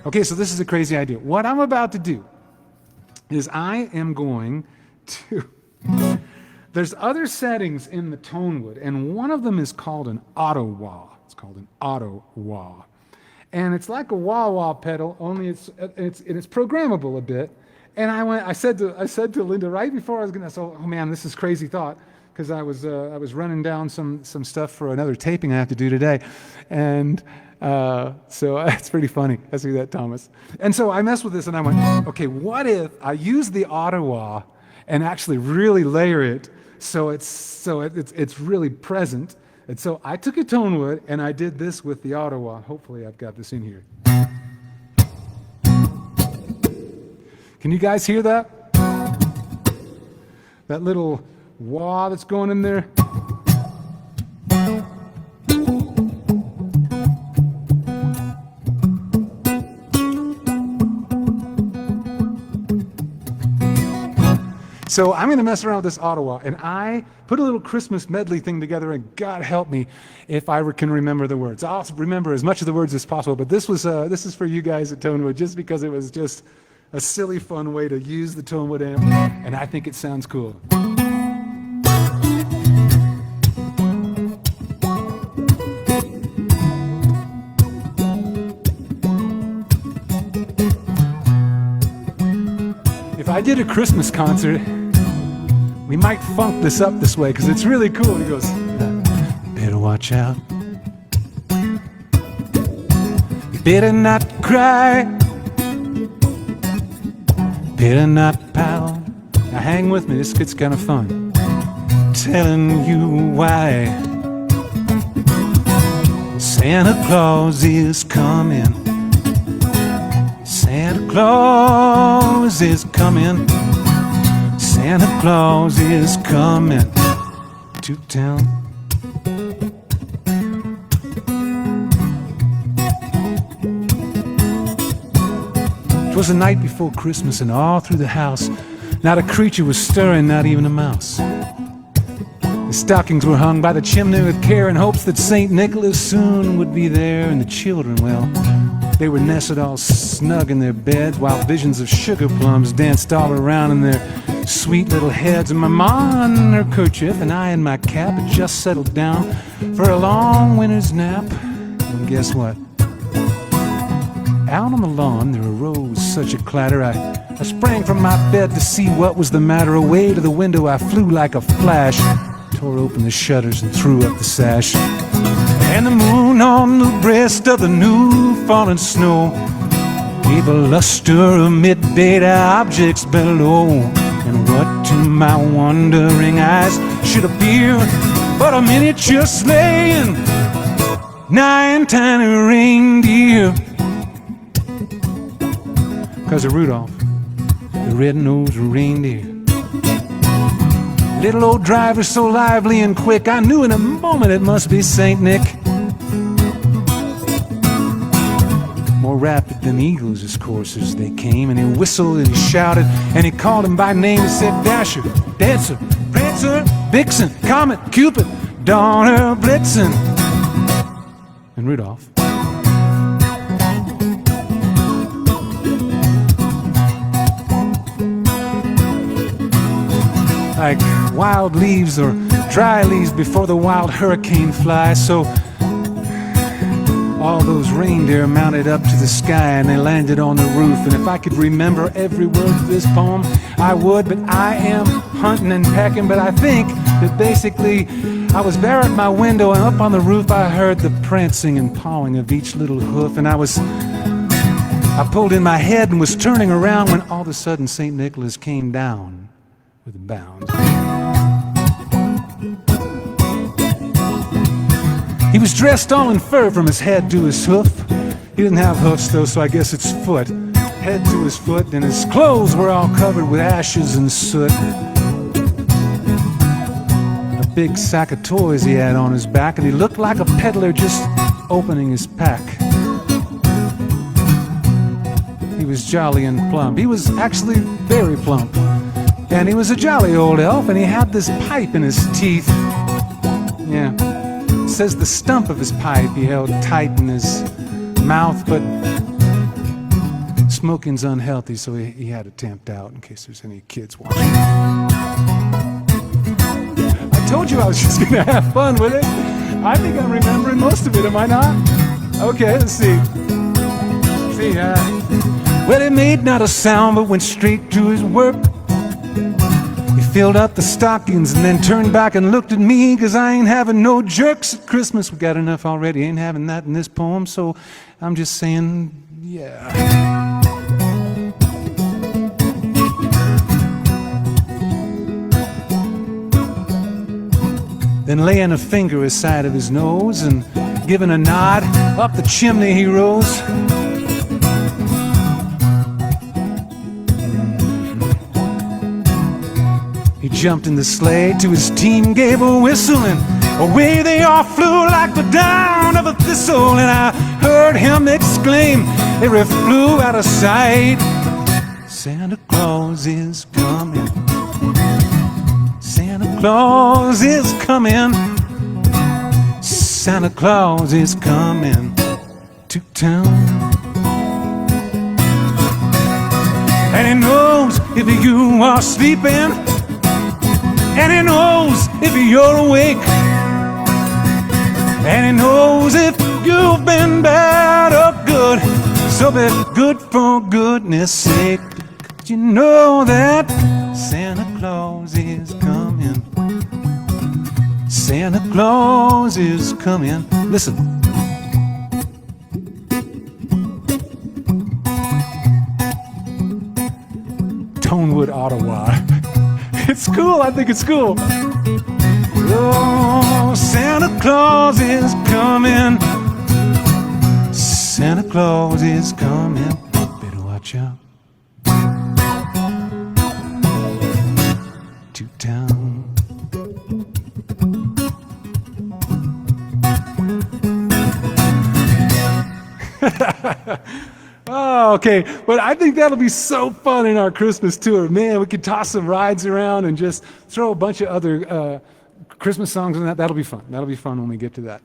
Okay, so this is a crazy idea. What I'm about to do is I am going to... There's other settings in the Tonewood, and one of them is called an auto-wah. It's called an auto-wah. And it's like a wah-wah pedal, only it's programmable a bit. And I said to Linda right before I was gonna, oh man, this is crazy thought, because I was running down some stuff for another taping I have to do today, and so it's pretty funny. I see that, Thomas. And so I messed with this, and I went, okay, what if I use the auto-wah and actually really layer it so it's really present? And so I took a Tonewood and I did this with the auto-wah. Hopefully I've got this in here. Can you guys hear that? That little wah that's going in there? So I'm going to mess around with this auto-wah, and I put a little Christmas medley thing together, and God help me if I can remember the words. I'll remember as much of the words as possible, but this is for you guys at Tonewood, just because it was just a silly, fun way to use the Tonewood-Amp, and I think it sounds cool. If I did a Christmas concert, we might funk this up this way, because it's really cool. He goes, better watch out. Better not cry. Better not pout. Now hang with me, this gets kind of fun. Telling you why. Santa Claus is coming. Santa Claus is coming. Santa Claus is coming to town. It was the night before Christmas, and all through the house not a creature was stirring, not even a mouse. The stockings were hung by the chimney with care in hopes that St. Nicholas soon would be there, and the children, well, they were nestled all snug in their beds while visions of sugar plums danced all around in their sweet little heads. And my ma in her kerchief and I in my cap had just settled down for a long winter's nap. And guess what? Out on the lawn there arose such a clatter, I sprang from my bed to see what was the matter. Away to the window I flew like a flash, tore open the shutters and threw up the sash. And the moon on the breast of the new fallen snow gave a luster of midday to objects below. And what to my wondering eyes should appear but a miniature sleigh and 9 tiny reindeer. 'Cause of Rudolph, the red-nosed reindeer. Little old driver so lively and quick, I knew in a moment it must be St. Nick. More rapid than eagles his coursers they came, and he whistled and he shouted and he called him by name. He said, Dasher, Dancer, Prancer, Vixen, Comet, Cupid, Donner, Blitzen, and Rudolph. Like wild leaves or dry leaves before the wild hurricane flies, so all those reindeer mounted up to the sky and they landed on the roof. And if I could remember every word of this poem, I would, but I am hunting and pecking. But I think that basically I was there at my window, and up on the roof I heard the prancing and pawing of each little hoof. And I pulled in my head and was turning around when all of a sudden St. Nicholas came down with a bound. He was dressed all in fur from his head to his hoof. He didn't have hoofs though, so I guess it's foot. Head to his foot, and his clothes were all covered with ashes and soot. A big sack of toys he had on his back, and he looked like a peddler just opening his pack. He was jolly and plump. He was actually very plump. And he was a jolly old elf, and he had this pipe in his teeth. Yeah. It says the stump of his pipe he held tight in his mouth, but smoking's unhealthy, so he had it tamped out in case there's any kids watching. I told you I was just gonna have fun with it. I think I'm remembering most of it, am I not? Okay, let's see. Well, he made not a sound, but went straight to his work. He filled up the stockings and then turned back and looked at me, 'cause I ain't having no jerks at Christmas. We got enough already, ain't having that in this poem, so I'm just saying, yeah. Then laying a finger aside of his nose and giving a nod, up the chimney he rose. He jumped in the sleigh, to his team gave a whistle, and away they all flew like the down of a thistle. And I heard him exclaim, ere he flew out of sight, Santa Claus is coming. Santa Claus is coming. Santa Claus is coming to town. And he knows if you are sleeping, and he knows if you're awake, and he knows if you've been bad or good. So be good for goodness sake. But you know that Santa Claus is coming. Santa Claus is coming. Listen. Tonewood, Ottawa. It's cool, I think it's cool. Oh, Santa Claus is coming. Santa Claus is coming. Better watch out. To town. Oh, okay. But I think that'll be so fun in our Christmas tour. Man, we could toss some rides around and just throw a bunch of other Christmas songs in that. That'll be fun. That'll be fun when we get to that.